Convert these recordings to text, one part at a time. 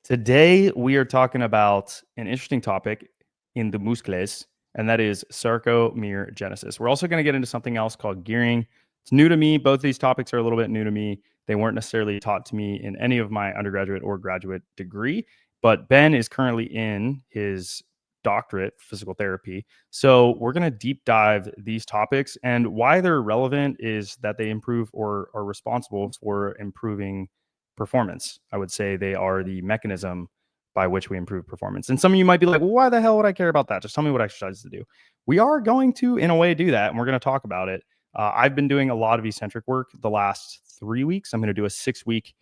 Today, we are talking about an interesting topic in the muscles, and that is sarcomerogenesis. We're also going to get into something else called gearing. It's new to me. Both these topics are a little bit new to me. They weren't necessarily taught to me in any of my undergraduate or graduate degree, but Ben is currently in his doctorate, physical therapy. So we're going to deep dive these topics, and why they're relevant is that they improve or are responsible for improving performance. I would say they are the mechanism by which we improve performance. And some of you might be like, well, why the hell would I care about that? Just tell me what exercises to do. We are going to, in a way, do that, and we're going to talk about it. I've been doing a lot of eccentric work the last 3 weeks. I'm going to do a 6-week,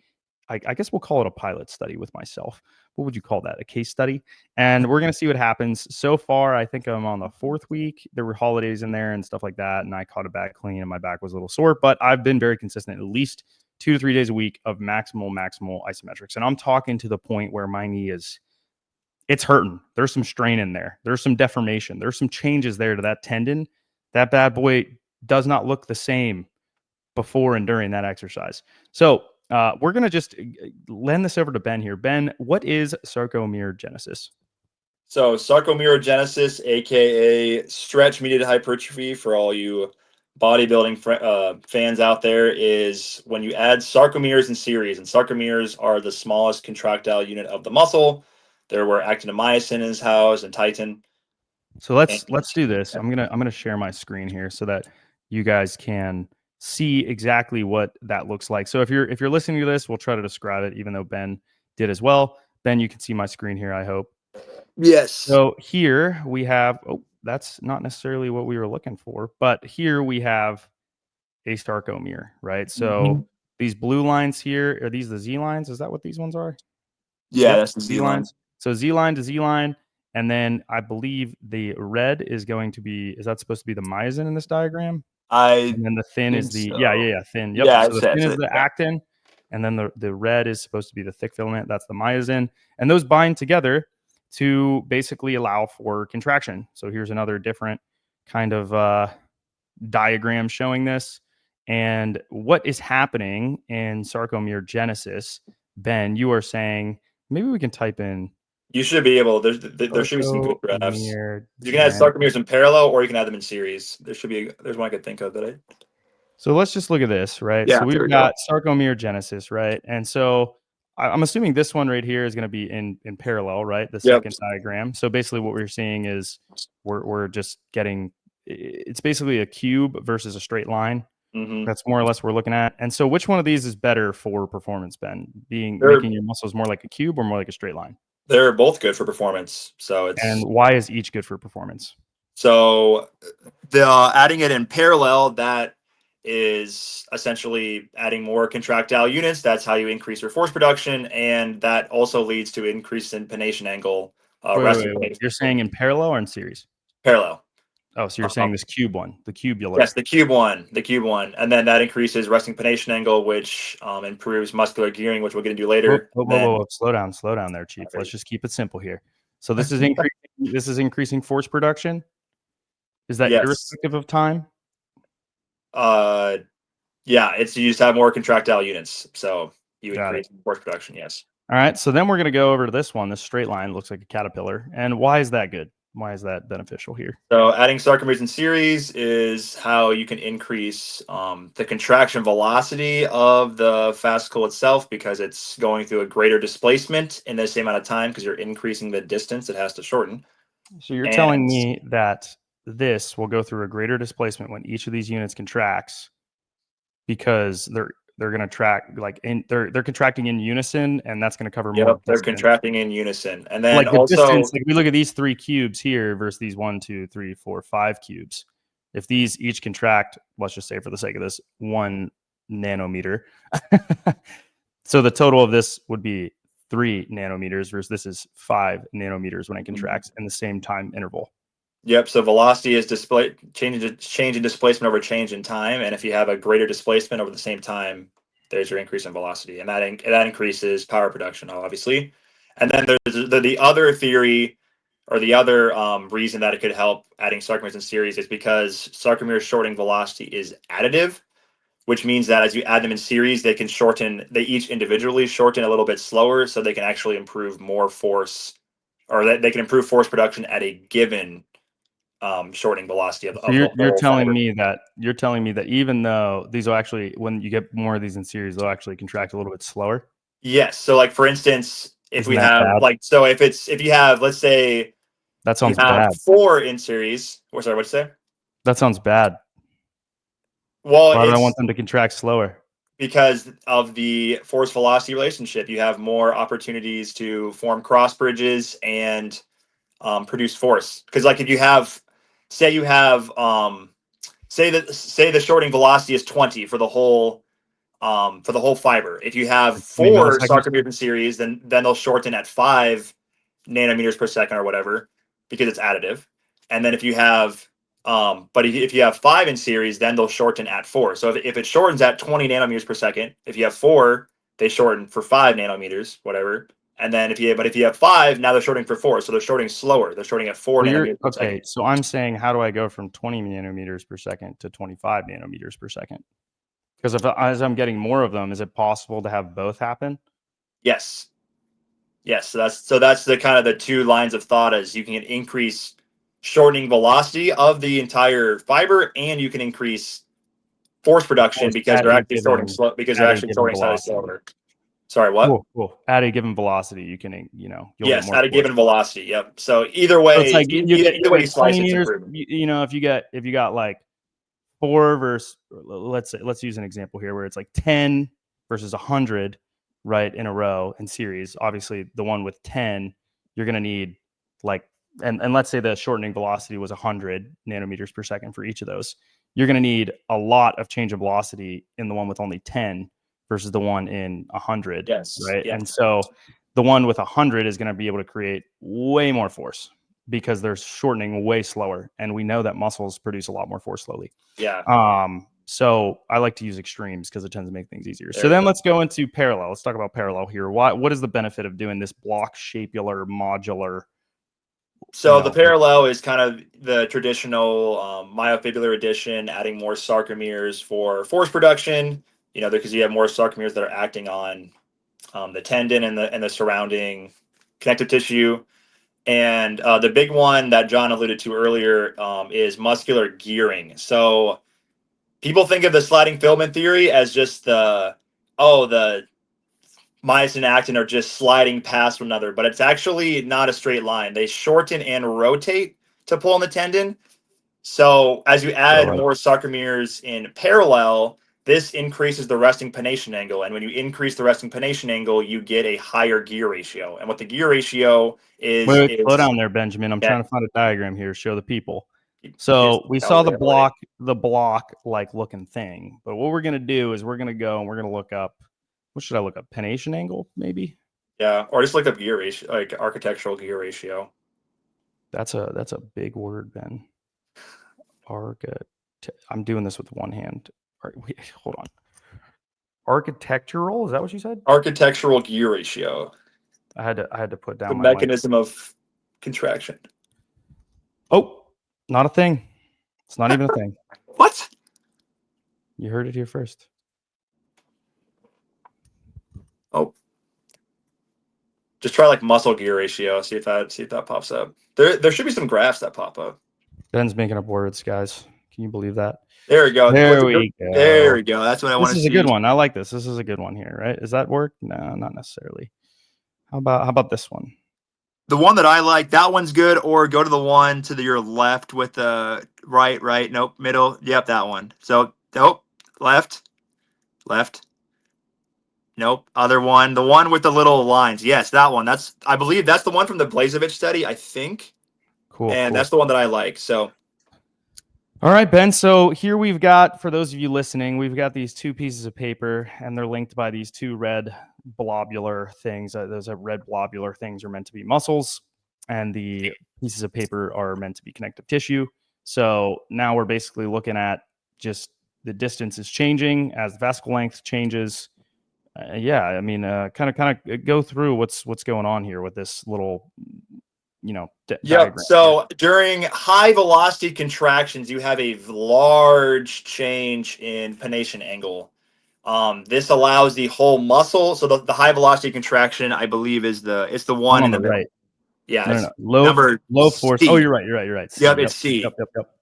I guess we'll call it a pilot study with myself. What would you call that? A case study? And we're going to see what happens. So far, I think I'm on the 4th week. There were holidays in there and stuff like that, and I caught it back clean, and my back was a little sore. But I've been very consistent, at least 2 to 3 days a week of maximal isometrics. And I'm talking to the point where my knee it's hurting. There's some strain in there. There's some deformation. There's some changes there to that tendon. That bad boy does not look the same before and during that exercise. So we're going to just lend this over to Ben here. Ben, what is sarcomerogenesis? So sarcomerogenesis, aka stretch-mediated hypertrophy, for all you bodybuilding fans out there, is when you add sarcomeres in series, and sarcomeres are the smallest contractile unit of the muscle. They're where actinomyosin is housed and titin. So let's do this. I'm gonna share my screen here so that you guys can see exactly what that looks like. So if you're listening to this, we'll try to describe it, even though Ben did as well. Ben, you can see my screen here, I hope. Yes. So here we have, that's not necessarily what we were looking for, but here we have a sarcomere, right? So these blue lines here, are these the Z lines? Is that what these ones are? Yeah, that's the Z line. So Z line to Z line. And then I believe the red is going to be, is that supposed to be the myosin in this diagram? And then the thin is the, thin. Yep. Yeah, so the thin is the actin. And then the red is supposed to be the thick filament. That's the myosin. And those bind together to basically allow for contraction. So here's another different kind of diagram showing this. And what is happening in sarcomerogenesis, Ben, you are saying, maybe we can type in. You should be able. There should be some good graphs. You can add sarcomeres in parallel, or you can add them in series. There's one I could think of that I. So let's just look at this, right? Yeah, so we've got sarcomerogenesis, right? And so I'm assuming this one right here is going to be in parallel, right? The second diagram. So basically what we're seeing is we're just getting, it's basically a cube versus a straight line. That's more or less what we're looking at. And so which one of these is better for performance, Ben? Making your muscles more like a cube or more like a straight line? They're both good for performance. And why is each good for performance? So adding it in parallel, that is essentially adding more contractile units. That's how you increase your force production, and that also leads to increase in pennation angle. Wait. You're saying in parallel or in series? Parallel. Oh, so you're saying this cube one, the cubular. Yes, the cube one, and then that increases resting pennation angle, which improves muscular gearing, which we'll get into later. Whoa. Slow down there, Chief. Let's just keep it simple here. So this is increasing force production. Is that irrespective of time? Yeah, it's you just have more contractile units, so you increase force production. Yes. All right, so then we're going to go over to this one. This straight line looks like a caterpillar. And why is that good? Why is that beneficial here? So adding sarcomeres in series is how you can increase the contraction velocity of the fascicle itself, because it's going through a greater displacement in the same amount of time, because you're increasing the distance it has to shorten. So you're telling me that this will go through a greater displacement when each of these units contracts, because they're going to track they're contracting in unison, and that's going to cover more. They're contracting in unison, and then like the distance. Like we look at these 3 cubes here versus these 1, 2, 3, 4, 5 cubes. If these each contract, let's just say for the sake of this, 1 nanometer, so the total of this would be 3 nanometers versus this is 5 nanometers when it contracts in the same time interval. Yep. So velocity is change in displacement over change in time, and if you have a greater displacement over the same time, there's your increase in velocity, and that increases power production, obviously. And then there's the other theory, or the other reason that it could help adding sarcomeres in series, is because sarcomere shortening velocity is additive. which means that as you add them in series, they each individually shorten a little bit slower, so they can actually improve more force, or that they can improve force production at a given shortening velocity So of the you're whole telling fiber. me that even though these will actually, when you get more of these in series, they'll actually contract a little bit slower. Yes. So like for instance, if Isn't we that have bad? like so if you have, let's say That you sounds have bad. 4 in series, or sorry, what'd you say? That sounds bad. Well, Why would I want it's them to contract slower? because of the force velocity relationship. You have more opportunities to form cross bridges and produce force. Because like if you have, say you have, say the shorting velocity is 20 for the whole fiber. If you have Like 20 4 milliseconds? sarcomere series, then they'll shorten at 5 nanometers per second or whatever, because it's additive. And then if you have but if you have 5 in series, then they'll shorten at 4. So if it shortens at 20 nanometers per second, if you have 4, they shorten for 5 nanometers, whatever. And then if you have 5, now they're shorting for 4. So they're shorting slower. They're shorting at 4 So you're nanometers per okay. second. So I'm saying, how do I go from 20 nanometers per second to 25 nanometers per second? Because if as I'm getting more of them, is it possible to have both happen? Yes. Yes, so that's the kind of the two lines of thought, as you can increase shortening velocity of the entire fiber, and you can increase force production Force because at they're a actually sorting given slow because they're at a actually given sorting slightly velocity. slower. Sorry, what? Cool, cool. At a given velocity, you can, you'll get Yes, more at a force. given velocity. Yep. So either So it's way, like you get either way you 20 slice it, it's meters. improvement. If you got like 4 versus, let's use an example here where it's like 10 versus 100, right, in a row in series. Obviously, the one with 10, you're going to need like, and let's say the shortening velocity was 100 nanometers per second for each of those. You're going to need a lot of change of velocity in the one with only 10 versus the one in 100, Yes. right? Yeah. And so the one with 100 is going to be able to create way more force because they're shortening way slower. And we know that muscles produce a lot more force slowly. Yeah. So I like to use extremes because it tends to make things easier. So There you then go. let's go into parallel. Let's talk about parallel here. What is the benefit of doing this block shapular modular? So the parallel is kind of the traditional myofibrillar addition, adding more sarcomeres for force production. Because you have more sarcomeres that are acting on the tendon and the surrounding connective tissue. And the big one that John alluded to earlier is muscular gearing. So people think of the sliding filament theory as just the myosin and actin are just sliding past one another, but it's actually not a straight line. They shorten and rotate to pull on the tendon. So as you So add like, more sarcomeres in parallel, this increases the resting pennation angle. And when you increase the resting pennation angle, you get a higher gear ratio. And what the gear ratio is, wait, slow is down there, Benjamin. I'm yeah, trying to find a diagram here. Show the people. here's So we that was saw there already. the block like looking thing. But what we're gonna do is we're gonna go and we're gonna look up. What should I look up? Pennation angle, maybe. Yeah, or just look up gear ratio, like architectural gear ratio. That's a big word, Ben. I'm doing this with one hand. Wait, hold on. Architectural? Is that what you said? Architectural gear ratio, I had to put the down my mic. mechanism of contraction. Oh, not a thing. It's not even a thing. What? You heard it here first. Oh, just try like muscle gear ratio. See if that pops up. There should be some graphs that pop up. Ben's making up words, guys. Can you believe that? There we go. There we There go. we go. That's what I want This to is a good see. one. I like this. This is a good one here, right? Does that work? No, not necessarily. How about this one? The one that I like, that one's good. Or go to the one to your left with the right. Nope, middle. Yep, that one. So nope, left, left. Nope, other one. The one with the little lines. Yes, that one. I believe that's the one from the Blazevich study, I think. Cool, And cool. that's the one that I like. So All right, Ben. So here we've got, for those of you listening, we've got these two pieces of paper, and they're linked by these two red blobular things. Those red blobular things are meant to be muscles, and the pieces of paper are meant to be connective tissue. So now we're basically looking at just the distance is changing as the vesicle length changes. Yeah, I mean, kind of go through what's going on here with this little Yep. diagram here. So during high velocity contractions, you have a large change in pronation angle. This allows the whole muscle. So the high velocity contraction, I believe, is the One one on in the the middle. right. Yeah, No, no, it's no. number Low force. Oh, C. you're right. C. Yep, Yep. it's C.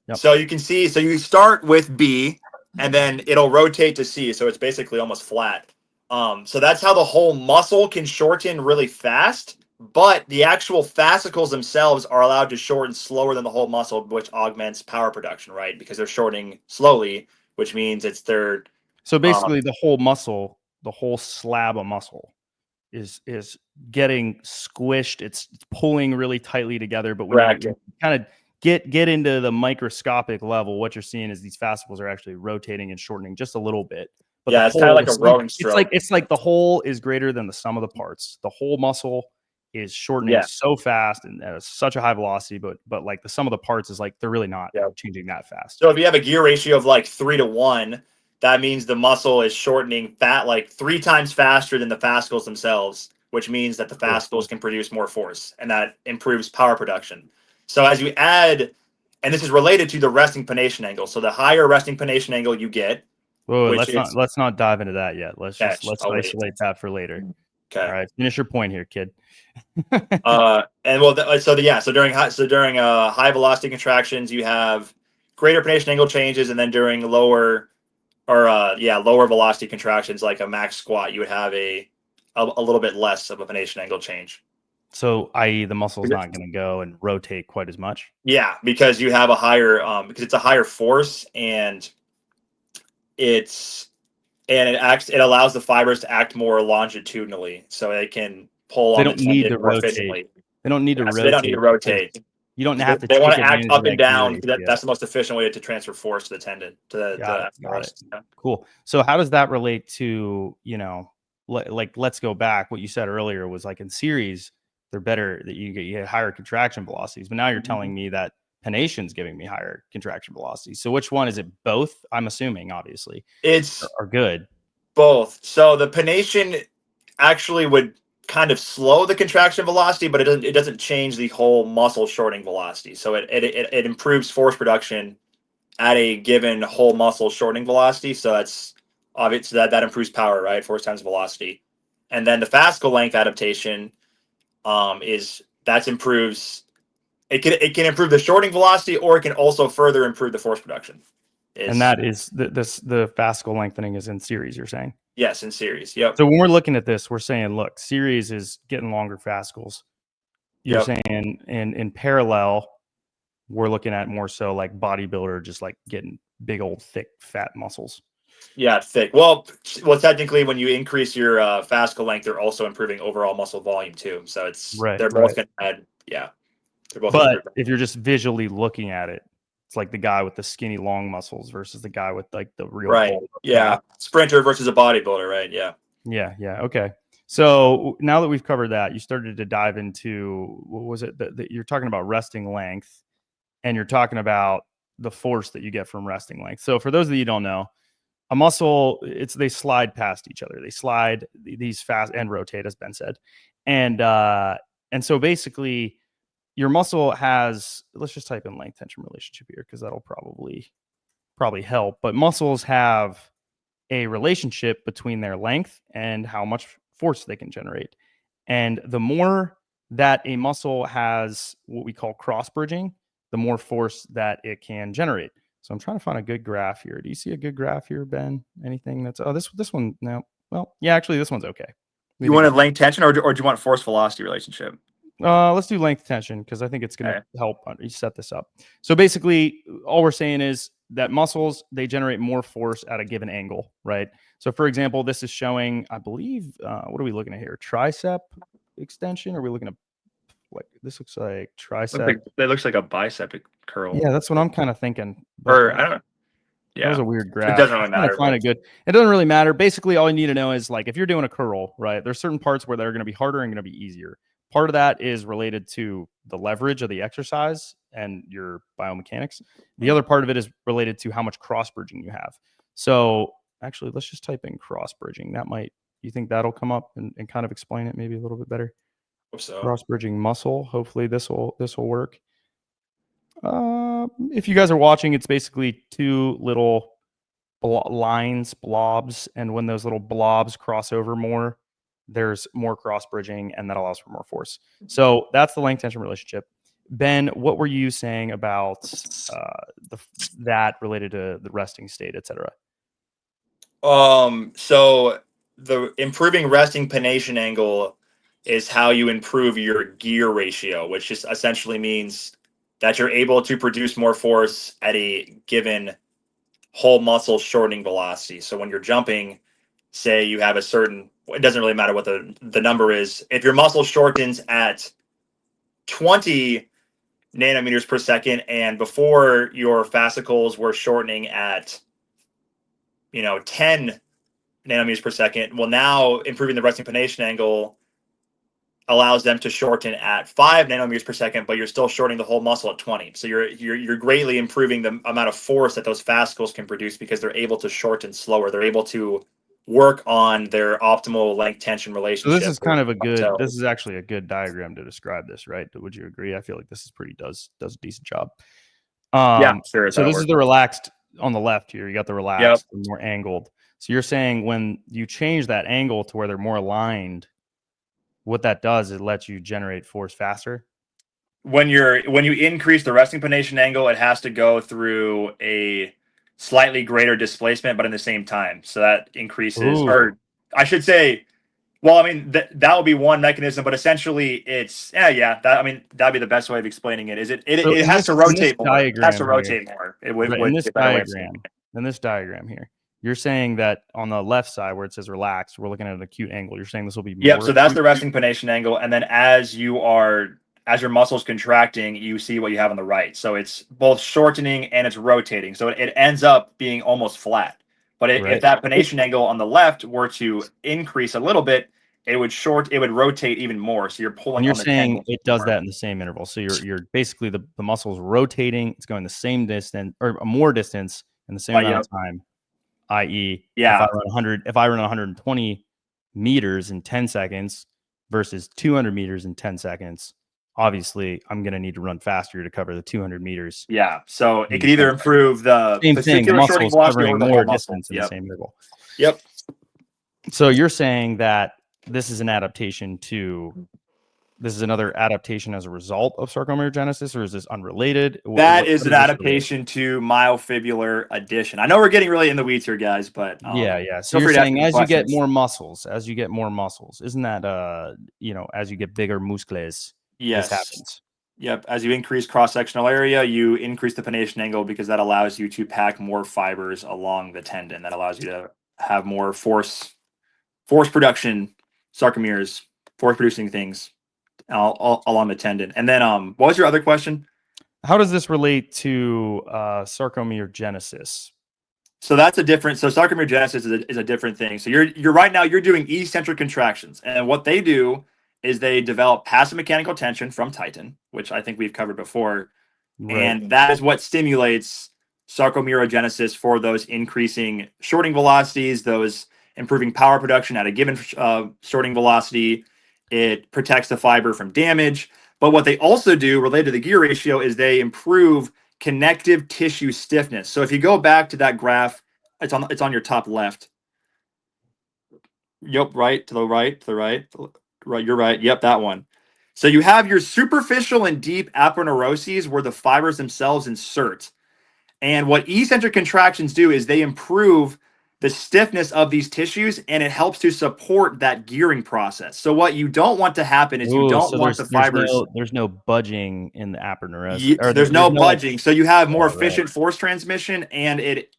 Yep. So you can see, so you start with B and then it'll rotate to C. So it's basically almost flat. So that's how the whole muscle can shorten really fast, but the actual fascicles themselves are allowed to shorten slower than the whole muscle, which augments power production, right? Because they're shortening slowly, which means it's their So um, basically, the whole muscle, the whole slab of muscle, is getting squished. It's pulling really tightly together. But when you correct. kind of get into the microscopic level, what you're seeing is these fascicles are actually rotating and shortening just a little bit. But the Yeah, it's kind of whole, like a rowing stroke. it's like the whole is greater than the sum of the parts. The whole muscle is shortening Yeah, so fast and at such a high velocity, but like the sum of the parts is like they're really not yeah. changing that fast. So if you have a gear ratio of like 3 to 1, that means the muscle is shortening fat like 3 times faster than the fascicles themselves, which means that the Cool. fascicles can produce more force and that improves power production. So as you add, and this is related to the resting pronation angle. So the higher resting pronation angle you get, Whoa, which is let's not dive into that yet. catch. Let's I'll wait. isolate that for later. All Okay. right, finish your point here, kid. And well, so during high velocity contractions, you have greater pronation angle changes, and then during lower velocity contractions like a max squat, you would have a little bit less of a pronation angle change. So, i.e., the muscle's not going to go and rotate quite as much. Yeah, because you have a higher because it's a higher force and it's it allows the fibers to act more longitudinally, so it can pull They on the don't need tendon to more rotate. efficiently. They don't need to Yeah, so they don't need to rotate because rotate. you don't have to They want take to act advantage of up and that gear down. ratio. That's the most efficient way to transfer force to the tendon to Got it. the Got it. athletics. Yeah. Cool. So, how does that relate to like let's go back. What you said earlier was like in series, they're better that you get higher contraction velocities, but now you're telling me that panation's giving me higher contraction velocities. So, which one is it? Both? I'm assuming, obviously, It's are good. both. So the pennation actually would kind of slow the contraction velocity, but it doesn't change the whole muscle shortening velocity. So it improves force production at a given whole muscle shortening velocity. So that's obvious that improves power, right? Force times velocity. And then the fascicle length adaptation is that improves it can improve the shortening velocity or it can also further improve the force production. And Is that is the fascicle lengthening is in series, you're saying. yes, in series. Yep. So when we're looking at this, we're saying, look, series is getting longer fascicles. You're Yep. saying in parallel, we're looking at more so like bodybuilder, just like getting big old thick fat muscles. Yeah, thick. Well, technically, when you increase your fascicle length, they're also improving overall muscle volume too. So Right, they're both right. going to add. Yeah, they're both going to But improve. if you're just visually looking at it, it's like the guy with the skinny long muscles versus the guy with like the real Right. bulk of Yeah, fat. sprinter versus a bodybuilder. Right. Yeah. Yeah. Okay. So now that we've covered that, you started to dive into what was it that you're talking about resting length, and you're talking about the force that you get from resting length. So for those of you who don't know, a muscle, they slide past each other. They slide these fast and rotate, as Ben said, and so basically your muscle has. Let's just type in length tension relationship here because that'll probably help. But muscles have a relationship between their length and how much force they can generate. And the more that a muscle has what we call cross bridging, the more force that it can generate. So I'm trying to find a good graph here. Do you see a good graph here, Ben? Anything that's this one? No. Well, yeah, actually, this one's okay. You want a length tension, or do you want force velocity relationship? Let's do length tension because I think it's going to Okay. help set this up. So basically, all we're saying is that muscles, they generate more force at a given angle, right? So for example, this is showing, I believe, what are we looking at here? Tricep extension? Or are we looking at like this looks like tricep? That looks like a bicep curl. Yeah, that's what I'm kind of thinking. But Or I don't know. that was Yeah, a weird it graph. doesn't really I'm trying to matter. find a But good. It doesn't really matter. Basically, all you need to know is like if you're doing a curl, right? There's certain parts where they're going to be harder and going to be easier. Part of that is related to the leverage of the exercise and your biomechanics. The other part of it is related to how much cross bridging you have. So actually, let's just type in cross bridging. That might. You think that'll come up and kind of explain it maybe a little bit better? Hope so. Cross bridging muscle. Hopefully this will work. If you guys are watching, it's basically two little lines, blobs, and when those little blobs cross over more, there's more cross bridging, and that allows for more force. So that's the length tension relationship. Ben, what were you saying about that related to the resting state, etc.? So the improving resting pennation angle is how you improve your gear ratio, which just essentially means that you're able to produce more force at a given whole muscle shortening velocity. So when you're jumping, say you have a certain, it doesn't really matter what the number is. If your muscle shortens at 20 nanometers per second, and before your fascicles were shortening at 10 nanometers per second. Well, now improving the resting pennation angle allows them to shorten at 5 nanometers per second, but you're still shortening the whole muscle at 20. So you're greatly improving the amount of force that those fascicles can produce because they're able to shorten slower. They're able to work on their optimal length tension So relationship. this is kind of this is actually a good diagram to describe this, right? Would you agree? I feel like this is does a decent job. Yeah, sure. So this is the relaxed on the left here. You got the relaxed, Yep. the more angled. So you're saying when you change that angle to where they're more aligned, what that does is it lets you generate force faster. When you increase the resting pennation angle, it has to go through a slightly greater displacement, but in the same time. So that increases, or I should say, well, I mean that would be one mechanism, but essentially it's that'd be the best way of explaining it. Is it has to rotate more. It has to rotate more. It would in this be a better way of saying diagram. it. In this diagram here, you're saying that on the left side where it says relaxed, we're looking at an acute angle. You're saying this will be more. Yep. So that's the resting pennation angle, and then as your muscles contracting, you see what you have on the right. So it's both shortening and it's rotating. So it ends up being almost flat. But if that pennation angle on the left were to increase a little bit, it would rotate even more. So you're pulling. And you're on the saying it does that in the same interval. So you're basically the muscle's rotating. It's going the same distance or more distance in the same amount of time. I.e., if I run 120 meters in 10 seconds versus 200 meters in 10 seconds, obviously I'm going to need to run faster to cover the 200 meters. Yeah. So it could either improve the same thing, the muscles covering more distance in the same interval. Yep. So you're saying that this is an adaptation to. This is another adaptation as a result of sarcomerogenesis, or is this unrelated? That is an adaptation to myofibular addition. I know we're getting really in the weeds here, guys, but yeah. So you're saying as you get more muscles, isn't that as you get bigger muscles, this happens? Yep. As you increase cross-sectional area, you increase the pennation angle because that allows you to pack more fibers along the tendon. That allows you to have more force production, sarcomeres, force producing things all along the tendon. And then what was your other question? How does this relate to sarcomerogenesis? So that's a different. So sarcomerogenesis is a different thing. So you're right now you're doing eccentric contractions, and what they do is they develop passive mechanical tension from titin, which I think we've covered before, and that is what stimulates sarcomerogenesis for those increasing shorting velocities, those improving power production at a given shorting velocity. It protects the fiber from damage. But what they also do related to the gear ratio is they improve connective tissue stiffness. So if you go back to that graph, it's on your top left. Yep, right to the right, right. You're right. Yep, that one. So you have your superficial and deep aponeuroses where the fibers themselves insert. And what eccentric contractions do is they improve the stiffness of these tissues, and it helps to support that gearing process. So what you don't want to happen is you don't want the fibers. There's no budging in the aponeurosis. There's no budging, so you have more efficient force transmission, and it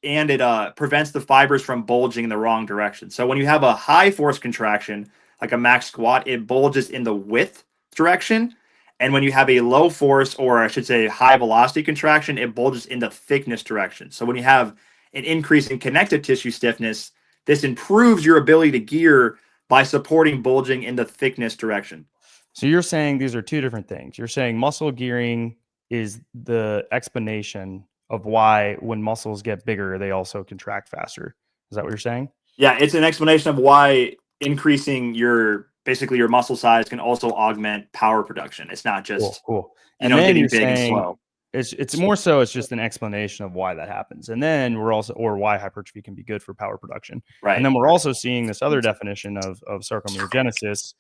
prevents the fibers from bulging in the wrong direction. So when you have a high force contraction, like a max squat, it bulges in the width direction. And when you have a low force, or I should say high velocity contraction, it bulges in the thickness direction. So when you have an increase in connective tissue stiffness, this improves your ability to gear by supporting bulging in the thickness direction. So you're saying these are two different things. You're saying muscle gearing is the explanation of why when muscles get bigger, they also contract faster. Is that what you're saying? Yeah, it's an explanation of why increasing your basically your muscle size can also augment power production. It's not just cool. And then getting you're big and saying slow. it's more so it's just an explanation of why that happens. And then we're also, or why hypertrophy can be good for power production. Right. And then we're also seeing this other definition of sarcomerogenesis,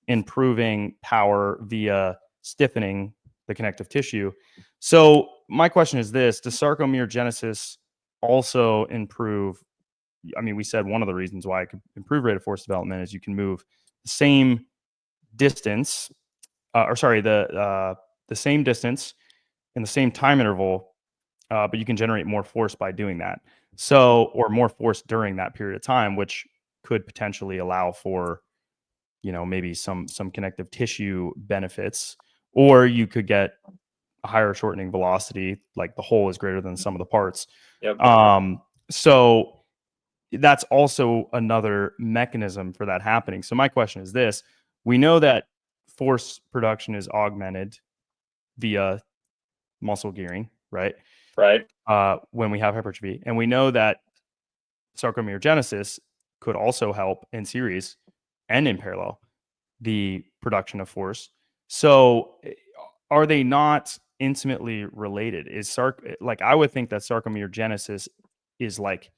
improving power via stiffening the connective tissue. So my question is this: does sarcomerogenesis also improve? I mean, we said one of the reasons why it could improve rate of force development is you can move the same distance, the same distance in the same time interval, but you can generate more force by doing that. So, or more force during that period of time, which could potentially allow for, maybe some connective tissue benefits, or you could get a higher shortening velocity, like the whole is greater than the sum of the parts. Yep. So that's also another mechanism for that happening. So my question is this: we know that force production is augmented via muscle gearing, right? Right. When we have hypertrophy, and we know that sarcomerogenesis could also help in series and in parallel the production of force. So are they not intimately related? Like, I would think that sarcomerogenesis is like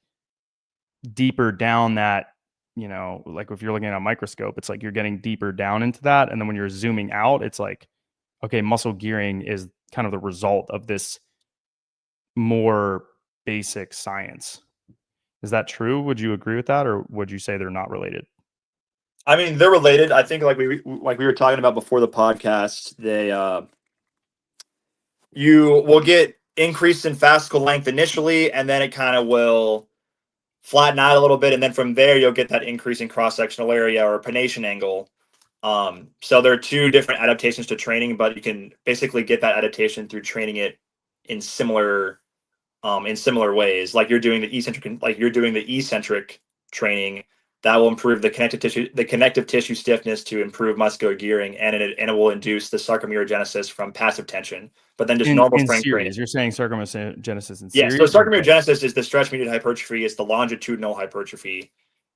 deeper down that, like if you're looking at a microscope, it's like you're getting deeper down into that. And then when you're zooming out, it's like, okay, muscle gearing is kind of the result of this more basic science. Is that true? Would you agree with that, or would you say they're not related? I mean, they're related. I think like we were talking about before the podcast, you will get increase in fascicle length initially, and then it kind of will flatten out a little bit, and then from there you'll get that increase in cross-sectional area or pronation angle. So there are two different adaptations to training, but you can basically get that adaptation through training it in similar ways. Like you're doing the eccentric training that will improve the connective tissue stiffness to improve muscular gearing, and it will induce the sarcomerogenesis from passive tension. But then just normal In strength series, training. you're saying sarcomerogenesis in Yeah, series? so sarcomerogenesis is the stretch mediated hypertrophy. It's the longitudinal hypertrophy,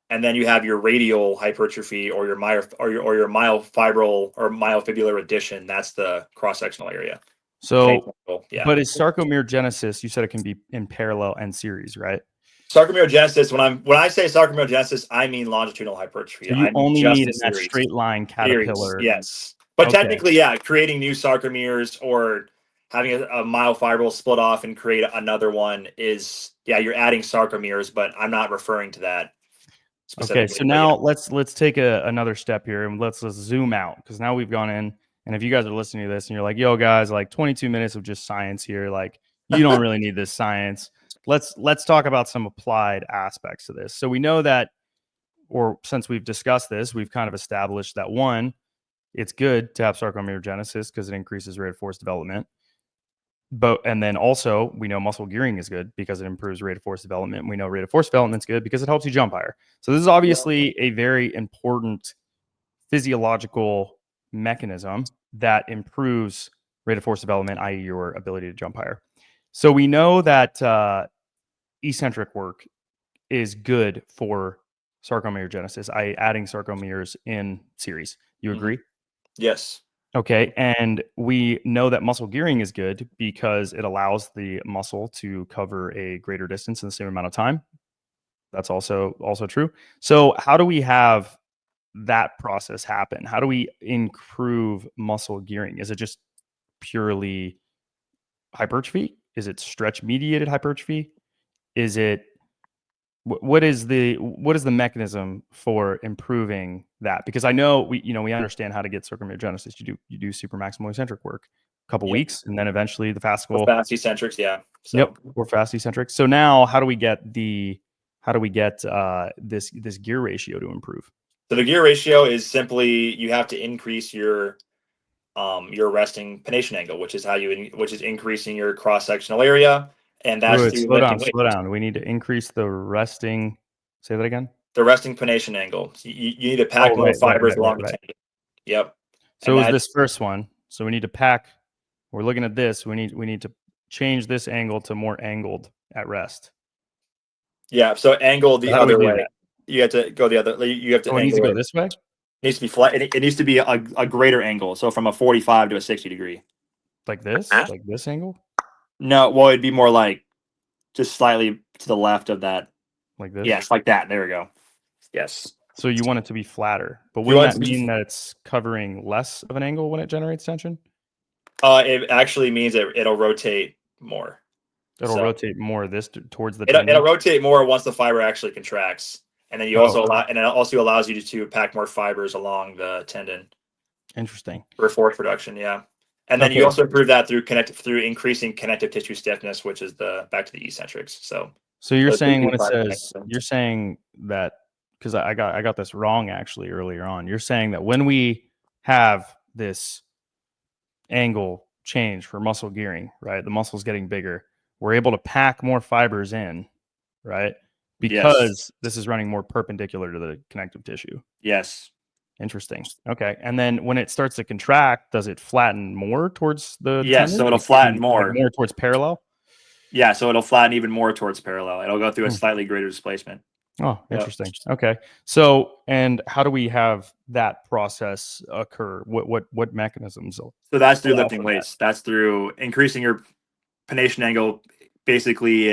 and then you have your radial hypertrophy or your myofibril or myofibular addition. That's the cross sectional area. So, Yeah. but is sarcomerogenesis? You said it can be in parallel and series, right? Sarcomerogenesis. When I say sarcomerogenesis, I mean longitudinal hypertrophy. So you I mean only just need in in that series. straight line Series, caterpillar. yes. But Okay. technically, yeah, creating new sarcomeres or having a myofibril split off and create another one is, yeah, you're adding sarcomeres, but I'm not referring to that specifically. Okay, so now let's take another step here, and let's zoom out, because now we've gone in. And if you guys are listening to this and you're like, yo guys, like 22 minutes of just science here, like you don't really need this science. Let's talk about some applied aspects of this. So we know that, or since we've discussed this, we've kind of established that one, it's good to have sarcomerogenesis because it increases rate of force development. And then also we know muscle gearing is good because it improves rate of force development. We know rate of force development is good because it helps you jump higher. So this is obviously a very important physiological mechanism that improves rate of force development, i.e. your ability to jump higher. So we know that eccentric work is good for sarcomerogenesis, i.e. adding sarcomeres in series. You agree? Yes. Okay, and we know that muscle gearing is good because it allows the muscle to cover a greater distance in the same amount of time. That's also true. So how do we have that process happen? How do we improve muscle gearing? Is it just purely hypertrophy? Is it stretch mediated hypertrophy? Is it what is the mechanism for improving that? Because I know we understand how to get sarcomerogenesis. You do super maximal eccentric work a couple weeks, and then eventually the fascicle. Fast eccentrics, yeah. So. Yep, or fast eccentric. So now, how do we get this gear ratio to improve? So the gear ratio is simply you have to increase your resting pronation angle, which is increasing your cross sectional area, and that's through lifting weight. Slow down. We need to increase the resting. Say that again. The resting pronation angle. So you need to pack more fibers along the tendon. Yep. So is this first one? So we need to pack. We're looking at this. We need to change this angle to more angled at rest. Yeah. So angle the other way. You have to go the other. You have to. Oh, it needs to go this way. needs to be flat. It needs to be a greater angle. So from a 45 to a 60 degree. Like this? Like this angle? No, well, it'd be more like just slightly to the left of that. Like this? Yes, like that. There we go. Yes. So you want it to be flatter, but You wouldn't want that it to be- mean that it's covering less of an angle when it generates tension? It actually means it'll rotate more. It'll So rotate more towards the it'll tendon. rotate more once the fiber actually contracts, and then you Oh, also allow, and it also allows you to pack more fibers along the tendon interesting. for force production. Yeah, and then you Okay. also improve that through increasing connective tissue stiffness, which is the back to the eccentrics. So So you're those saying two when it side says effects. you're saying that because I got this wrong actually earlier on. You're saying that when we have this angle change for muscle gearing, right? The muscle's getting bigger. We're able to pack more fibers in, right? Yes. Because this is running more perpendicular to the connective tissue. Yes. Interesting. Okay. And then when it starts to contract, does it flatten more towards the Yes. tendon? So it'll Like flatten like more. more towards parallel? Yeah. So it'll flatten even more towards parallel. It'll go through a Hmm. slightly greater displacement. Oh, Yep. interesting. Okay. So, and how do we have that process occur? What mechanisms? So that's through allow lifting for that? weights. That's through increasing your pronation angle. Basically,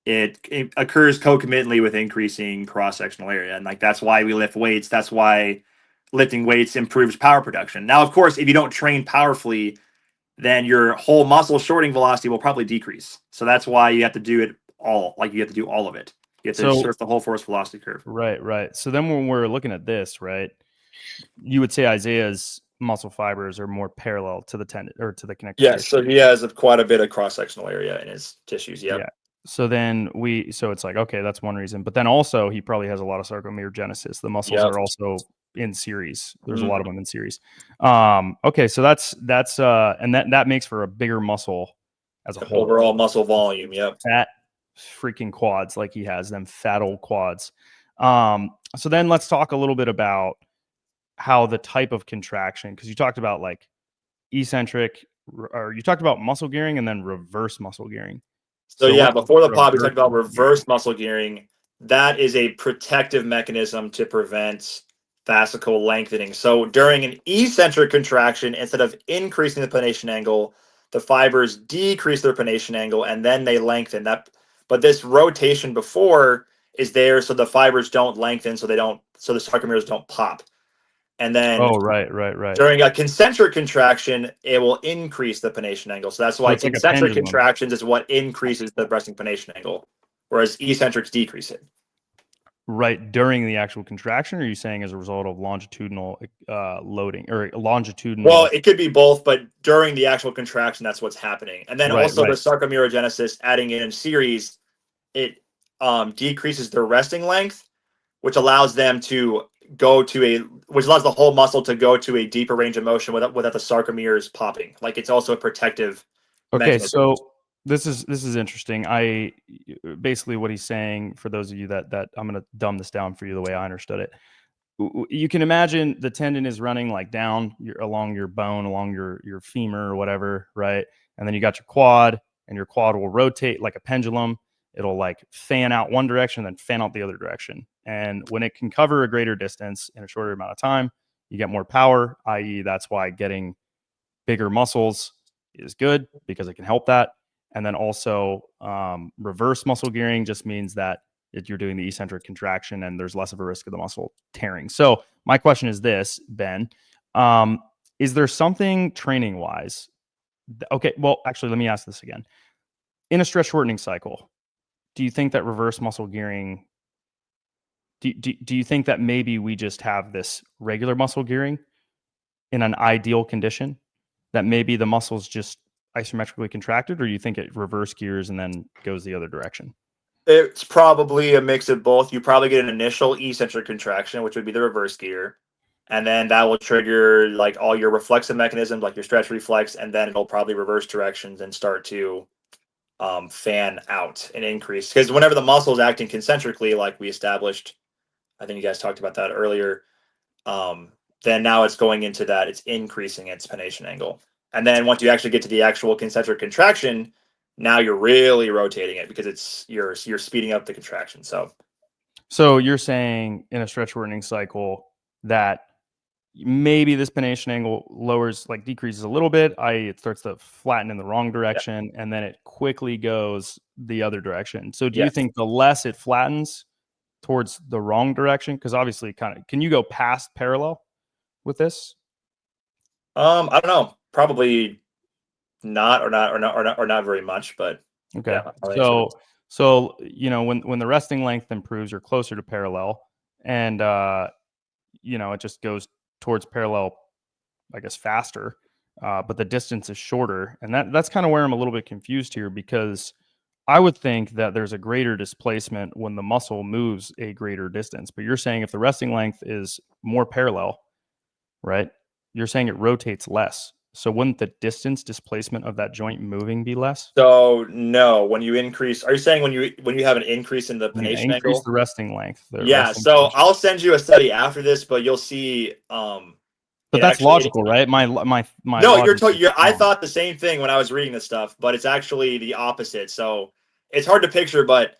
it occurs concomitantly with increasing cross sectional area, and like that's why we lift weights. That's why lifting weights improves power production. Now, of course, if you don't train powerfully, then your whole muscle shorting velocity will probably decrease. So that's why you have to do it all. Like you have to do all of it. You have to So surf the whole force velocity curve. right. So then when we're looking at this, right, you would say Isaiah's muscle fibers are more parallel to the tendon or to the connective Yes, tissue. so he has quite a bit of cross sectional area in his tissues. Yep. Yeah. So then so it's like, okay, that's one reason. But then also he probably has a lot of sarcomerogenesis. The muscles Yep. are also in series. There's a Mhm. lot of them in series. Okay, so that's and that makes for a bigger muscle as a whole. Overall muscle volume. Yep. Fat freaking quads like he has, them fat old quads. So then let's talk a little bit about how the type of contraction, because you talked about like eccentric, or you talked about muscle gearing and then reverse muscle gearing. So So yeah, what's before the pod, we reverse talked about muscle gearing? reverse muscle gearing. That is a protective mechanism to prevent fascicle lengthening. So during an eccentric contraction, instead of increasing the pronation angle, the fibers decrease their pronation angle and then they lengthen. But this rotation before is there so the fibers don't lengthen, so the sarcomeres don't pop. And then Oh, right. during a concentric contraction, it will increase the pronation angle. So that's So why it's like a concentric pendulum. contractions is what increases the resting pronation angle, whereas eccentrics decrease it. Right during the actual contraction, or are you saying as a result of longitudinal loading or longitudinal? Well, it could be both, but during the actual contraction, that's what's happening. And then Right. also the sarcomerogenesis adding in series, it decreases their resting length, which allows them to which allows the whole muscle to go to a deeper range of motion without the sarcomeres popping. Like it's also a protective Okay, mechanism. so this is interesting. I basically what he's saying, for those of you that I'm going to dumb this down for you the way I understood it. You can imagine the tendon is running like down along your bone, along your femur or whatever, right? And then you got your quad, and your quad will rotate like a pendulum. It'll like fan out one direction, then fan out the other direction. And when it can cover a greater distance in a shorter amount of time, you get more power, i.e., that's why getting bigger muscles is good because it can help that. And then also reverse muscle gearing just means that you're doing the eccentric contraction and there's less of a risk of the muscle tearing. So my question is this, Ben, is there something training wise? Okay, well, actually, let me ask this again. In a stress shortening cycle, do you think that reverse muscle gearing, do you think that maybe we just have this regular muscle gearing in an ideal condition, that maybe the muscle's just isometrically contracted, or you think it reverse gears and then goes the other direction? It's probably a mix of both. You probably get an initial eccentric contraction, which would be the reverse gear. And then that will trigger like all your reflexive mechanisms, like your stretch reflex, and then it'll probably reverse directions and start to fan out and increase. Because whenever the muscle is acting concentrically, like we established, I think you guys talked about that earlier, then now it's going into that, it's increasing its pronation angle. And then once you actually get to the actual concentric contraction, now you're really rotating it because you're speeding up the contraction. So So you're saying in a stretch shortening cycle, that maybe this pennation angle decreases a little bit, i.e. it starts to flatten in the wrong direction, and then it quickly goes the other direction. So do you think the less it flattens towards the wrong direction, because obviously can you go past parallel with this? I don't know. Probably not, or not very much, but Okay. yeah, I'll answer this. So when the resting length improves, you're closer to parallel, and it just goes towards parallel, I guess, faster, but the distance is shorter, and that's kind of where I'm a little bit confused here, because I would think that there's a greater displacement when the muscle moves a greater distance, but you're saying if the resting length is more parallel, right? You're saying it rotates less. So wouldn't the distance displacement of that joint moving be less? So no, when you increase, are you saying when you have an increase in the When you pennation increase angle? the resting length, the Yeah. resting So pennation. I'll send you a study after this, but you'll see. But It that's actually. logical, right? My No, logic is I wrong. thought the same thing when I was reading this stuff, but it's actually the opposite. So it's hard to picture, but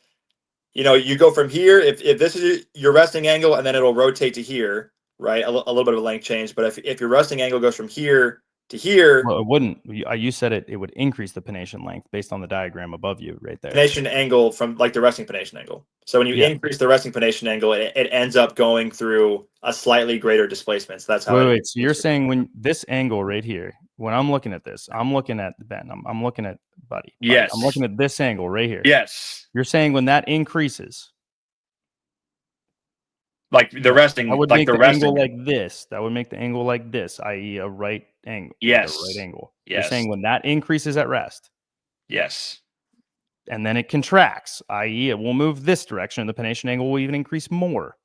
you go from here. If this is your resting angle, and then it'll rotate to here, right? A little bit of a length change. But if your resting angle goes from here to here, Well, it wouldn't. You said it would increase the pennation length based on the diagram above you right there. pennation angle from like the resting pennation angle. So when you Yeah. increase the resting pennation angle, it ends up going through a slightly greater displacement. So that's how Wait, it. wait. So you're saying when this angle right here, when I'm looking at this, I'm looking at Ben, I'm looking at buddy. I'm Yes. looking at this angle right here. Yes. You're saying when that increases, Like the that resting, would like make the the angle resting. like this. That would make the angle like this, i.e., a right angle, like a right Yes. angle. You're Yes. saying when that increases at rest, Yes. and then it contracts, i.e., it will move this direction, the pennation angle will even increase more.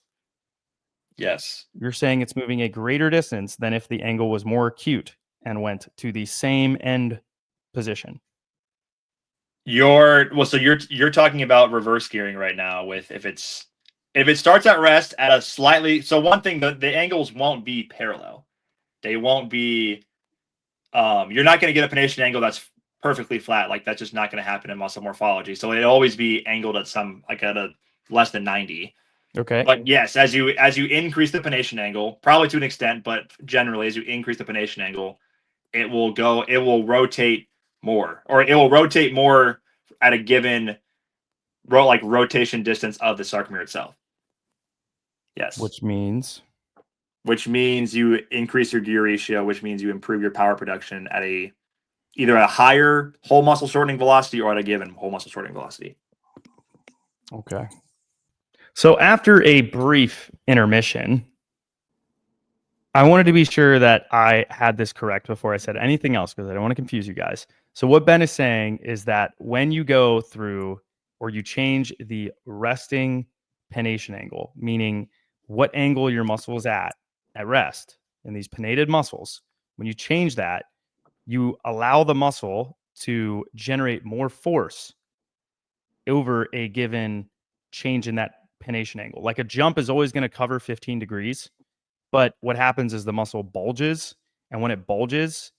Yes. You're saying it's moving a greater distance than if the angle was more acute and went to the same end position. So you're talking about reverse gearing right now with if it starts at rest at a slightly, so one thing, the angles won't be parallel. They won't be you're not going to get a pennation angle that's perfectly flat. Like that's just not going to happen in muscle morphology. So it'll always be angled at at a less than 90. Okay. But yes, as you increase the pennation angle, probably to an extent, but generally as you increase the pennation angle, it will rotate more, or it will rotate more at a given rotation distance of the sarcomere itself. Yes. Which means you increase your gear ratio, which means you improve your power production at either a higher whole muscle shortening velocity or at a given whole muscle shortening velocity. Okay. So after a brief intermission, I wanted to be sure that I had this correct before I said anything else, because I don't want to confuse you guys. So what Ben is saying is that when you go through or you change the resting pennation angle, meaning what angle your muscle is at rest in these pennated muscles, when you change that, you allow the muscle to generate more force over a given change in that pennation angle. Like a jump is always going to cover 15 degrees, but what happens is the muscle bulges, and when it bulges,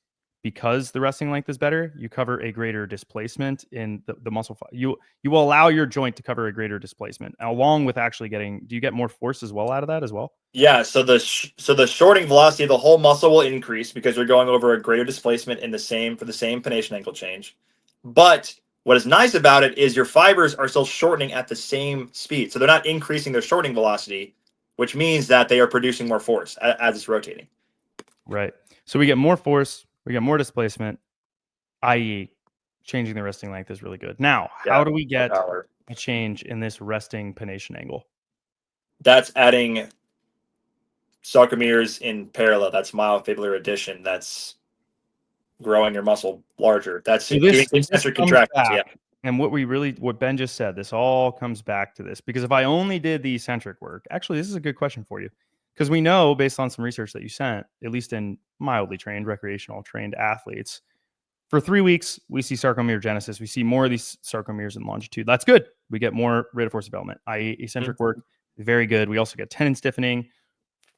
because the resting length is better, you cover a greater displacement in the muscle. You will allow your joint to cover a greater displacement, along with actually getting. Do you get more force as well out of that as well? Yeah, so the shorting velocity of the whole muscle will increase because you're going over a greater displacement for the same pennation angle change. But what is nice about it is your fibers are still shortening at the same speed. So they're not increasing their shortening velocity, which means that they are producing more force as it's rotating. Right. So we get more force, we get more displacement, i.e., changing the resting length is really good. Now, how Yeah, do we get power. a change in this resting pennation angle? That's adding sarcomeres in parallel. That's myofibular addition. That's growing your muscle larger. That's So doing this concentric comes contractions. Yeah. back, and what Ben just said, this all comes back to this, because if I only did the eccentric work, actually, this is a good question for you, because we know based on some research that you sent, at least in mildly trained, recreational trained athletes, for 3 weeks we see sarcomerogenesis. We see more of these sarcomeres in longitude. That's good. We get more rate of force development, i.e., eccentric work, very good. We also get tendon stiffening,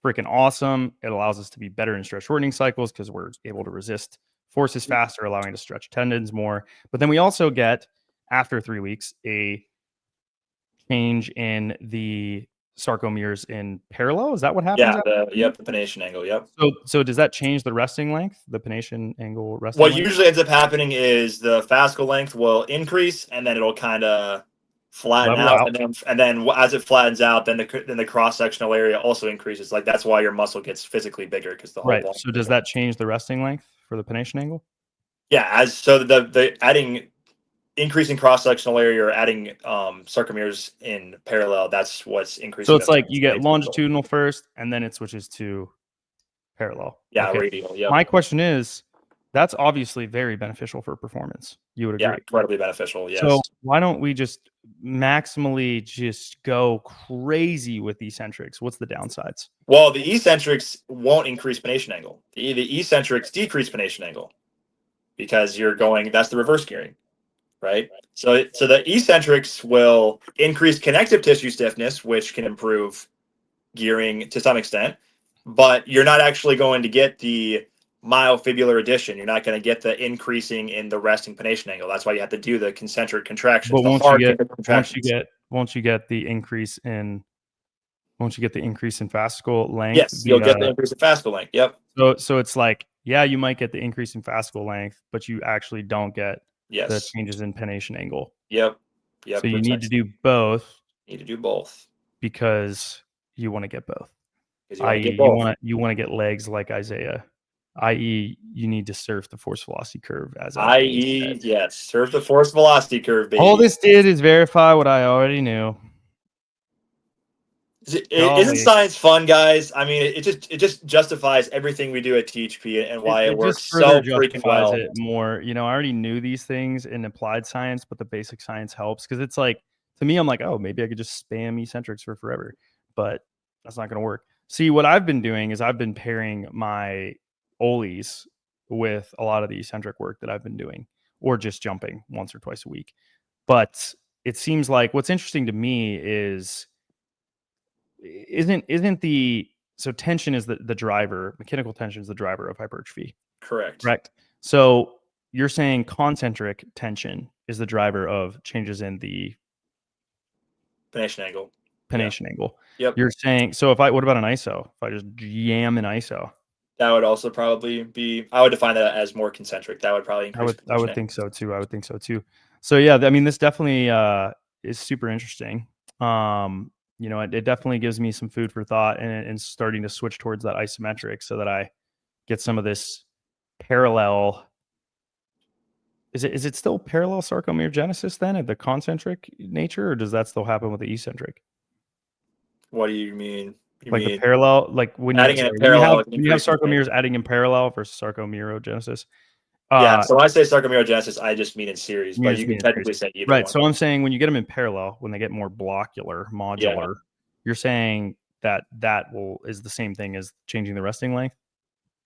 freaking awesome. It allows us to be better in stress shortening cycles because we're able to resist forces faster, allowing to stretch tendons more. But then we also get, after 3 weeks, a change in the sarcomeres in parallel. Is that what happens? Yeah, the pennation angle. Yep. So does that change the resting length, the pennation angle resting What length? usually ends up happening is the fascicle length will increase, and then it'll kind of flatten Level out, out. and then as it flattens out, then the cross sectional area also increases. Like that's why your muscle gets physically bigger because the whole Right. bone. So does that change the resting length for the pennation angle? Yeah, so the adding increasing cross sectional area or adding sarcomeres in parallel, that's what's increasing. So it's the like you get pennation angle. longitudinal first, and then it switches to parallel. Yeah, Okay. radial. Yep. My question is, that's obviously very beneficial for performance. You would agree. Yeah, incredibly beneficial. Yes. So why don't we just maximally just go crazy with eccentrics? What's the downsides? Well, the eccentrics won't increase pennation angle. The eccentrics decrease pennation angle because you're going. That's the reverse gearing, right? So the eccentrics will increase connective tissue stiffness, which can improve gearing to some extent, but you're not actually going to get the myofibular addition. You're not going to get the increasing in the resting pennation angle. That's why you have to do the concentric contractions. But The won't hard you contractions. get the increase in fascicle length? Yes, you'll get the increase in fascicle length. Yep. So it's like, yeah, you might get the increase in fascicle length, but you actually don't get the Yes. changes in pennation angle. Yep. So you need to do both Need to do both because you want to get both. because you want to I.e., get both. you want to get legs like Isaiah. I.e., you need to surf the force velocity curve as I.e., yes, surf the force velocity curve, baby. All this did is verify what I already knew. Isn't science fun, guys? I mean, it just justifies everything we do at THP and why it works just further so freaking well. it more. I already knew these things in applied science, but the basic science helps because it's like, to me, I'm like, oh, maybe I could just spam eccentrics for forever, but that's not going to work. See, what I've been doing is I've been pairing my Olis with a lot of the eccentric work that I've been doing, or just jumping once or twice a week. But it seems like what's interesting to me is isn't the so tension is the driver, mechanical tension is the driver of hypertrophy. Correct. So you're saying concentric tension is the driver of changes in the Pennation angle. angle. Yep. You're saying, so what about an ISO? If I just jam an ISO? That would also probably be, I would define that as more concentric. That would probably increase. I would think so too. So yeah, I mean, this definitely is super interesting. It definitely gives me some food for thought and starting to switch towards that isometric so that I get some of this parallel. Is it still parallel sarcomerogenesis then at the concentric nature, or does that still happen with the eccentric? What do you mean? The parallel, like when you have sarcomeres adding in parallel versus sarcomerogenesis. Yeah, so when I say sarcomerogenesis, I just mean in series, but you can technically say either one. So I'm saying when you get them in parallel, when they get more modular, you're saying that is the same thing as changing the resting length?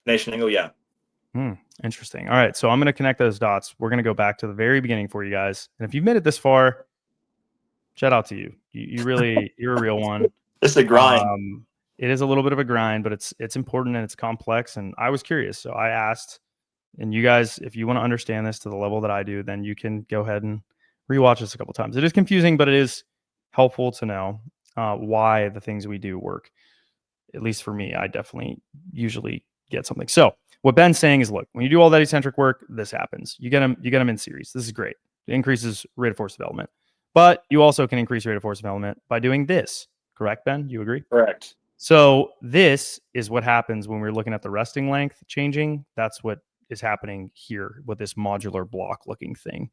Pennation angle, yeah. Interesting. All right, so I'm going to connect those dots. We're going to go back to the very beginning for you guys. And if you've made it this far, shout out to you. You're a real one. It's a grind. It is a little bit of a grind, but it's important and it's complex. And I was curious, so I asked. And you guys, if you want to understand this to the level that I do, then you can go ahead and rewatch this a couple times. It is confusing, but it is helpful to know why the things we do work. At least for me, I definitely usually get something. So what Ben's saying is, look, when you do all that eccentric work, this happens. You get them in series. This is great. It increases rate of force development. But you also can increase rate of force development by doing this. Correct, Ben? You agree? Correct. So this is what happens when we're looking at the resting length changing. That's what is happening here with this modular block looking thing.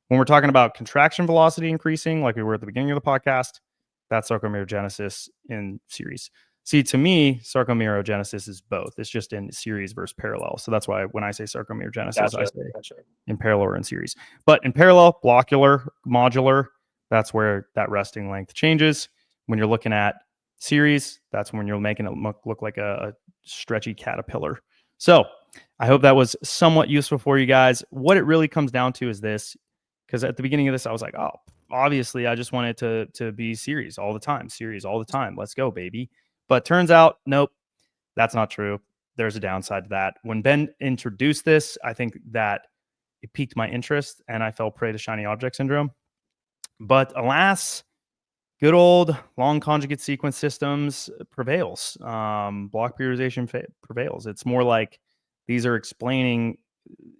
When we're talking about contraction velocity increasing, like we were at the beginning of the podcast, that's sarcomerogenesis in series. See, to me, sarcomerogenesis is both. It's just in series versus parallel. So that's why when I say sarcomerogenesis, I say in parallel or in series. But in parallel, blockular, modular, that's where that resting length changes. When you're looking at series, that's when you're making it look like a stretchy caterpillar. So I hope that was somewhat useful for you guys. What it really comes down to is this, because at the beginning of this, I was like, oh, obviously I just wanted to be series all the time. Let's go, baby. But turns out, nope, that's not true. There's a downside to that. When Ben introduced this, I think that it piqued my interest and I fell prey to shiny object syndrome. But alas, good old long conjugate sequence systems prevails. Block periodization prevails. It's more like these are explaining,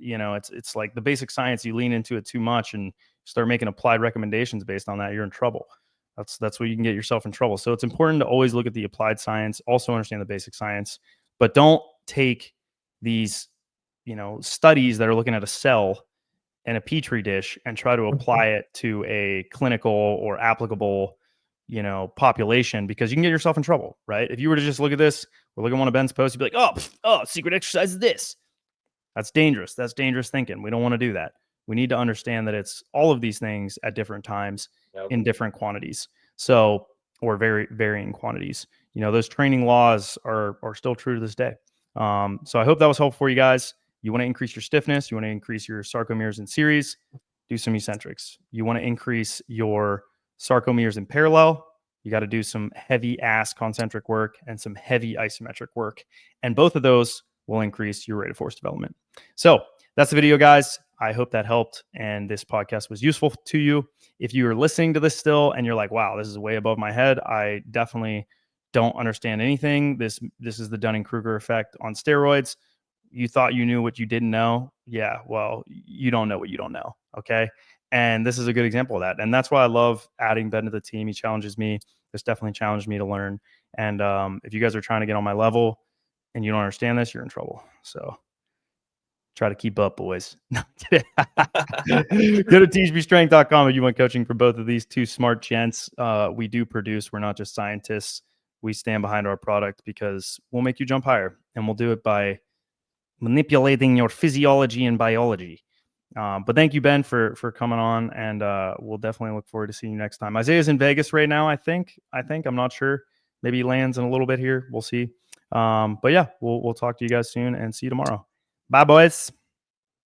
it's like the basic science. You lean into it too much and start making applied recommendations based on that, you're in trouble. That's where you can get yourself in trouble. So it's important to always look at the applied science, also understand the basic science, but don't take these, studies that are looking at a cell in a petri dish and try to apply it to a clinical or applicable, population, because you can get yourself in trouble, right? If you were to just look at this or look at one of Ben's posts, you'd be like, oh, secret exercise is this. That's dangerous. That's dangerous thinking. We don't want to do that. We need to understand that it's all of these things at different times in different quantities. So, or very varying quantities. Those training laws are still true to this day. So I hope that was helpful for you guys. You want to increase your stiffness. You want to increase your sarcomeres in series. Do some eccentrics. You want to increase your sarcomeres in parallel. You got to do some heavy ass concentric work and some heavy isometric work. And both of those will increase your rate of force development. So that's the video, guys. I hope that helped and this podcast was useful to you. If you are listening to this still and you're like, wow, this is way above my head, I definitely don't understand anything. This is the Dunning-Kruger effect on steroids. You thought you knew what you didn't know. Yeah, well, you don't know what you don't know. Okay. And this is a good example of that. And that's why I love adding Ben to the team. He challenges me. This definitely challenged me to learn. And if you guys are trying to get on my level and you don't understand this, you're in trouble. So try to keep up, boys. Go to THPStrength.com if you want coaching for both of these two smart gents. We do produce. We're not just scientists. We stand behind our product because we'll make you jump higher, and we'll do it by manipulating your physiology and biology. But thank you, Ben, for coming on, and we'll definitely look forward to seeing you next time. Isaiah's in Vegas right now, I think. I'm not sure. Maybe he lands in a little bit here. We'll see. But yeah, we'll talk to you guys soon and see you tomorrow. Bye, boys.